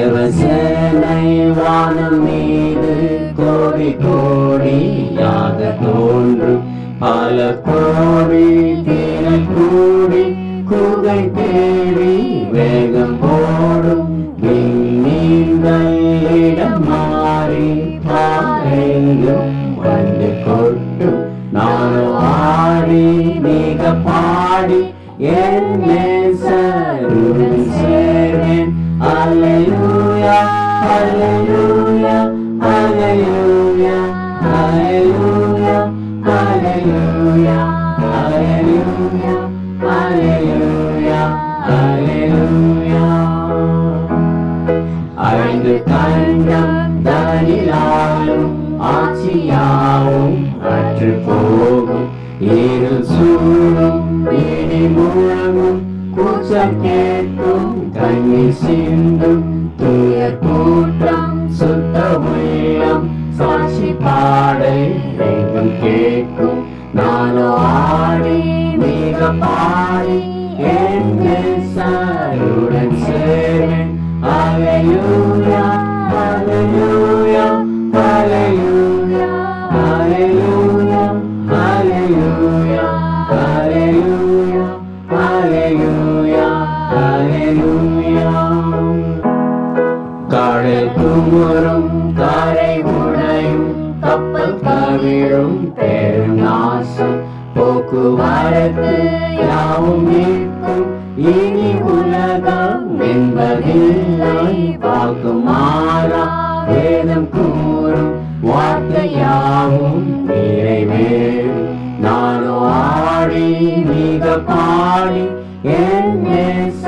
தேவசேனை வானம் மீது கோடி கோடியாக தோன்றும் பல கோடி திரள் கூடி குகை தேடி வேகம் போடும் விண்மீன்கள் இடம் மாறி பாறையும் வந்து கொட்டும் நானும் ஆடி மிக பாடி என் நேசருடன் சேர்வேன். அல்லேலூயா அல்லேலூயா அல்லேலூயா அல்லேலூயா அல்லேலூயா அல்லேலூயா அல்லேலூயா அல்லேலூயா. ஐந்து கண்டம் தனிலாலும் ஆட்சியாவும் அற்று போகும். இருள் சூழும் இடி முழங்கும் கூச்சல் கேட்கும் கண்ணீர் சிந்தும் துயர் கூட்டம் சுத்த உள்ளம் சாட்சி பாடை எங்கும் கேட்கும். நானோ ஆடி மிக பாடி என் நேசருடன் சேர்வேன். அல்லேலூயா அல்லேலூயா அல்லேலூயா அல்லேலூயா அல்லேலூயா அல்லேலூயா அல்லேலூயா அல்லேலூயா. கடல் குமுறும் கரை உடையும் கப்பல் கவிழும் பெரும் நாசம் போக்குவரத்து யாவும் நிற்கும். இனி உலகம் என்பதில்லை வாக்கு மாறா வேதம் கூறும் வார்த்தையாவும் நிறைவேறும். நானோ ஆடி மிக பாடி என் நேச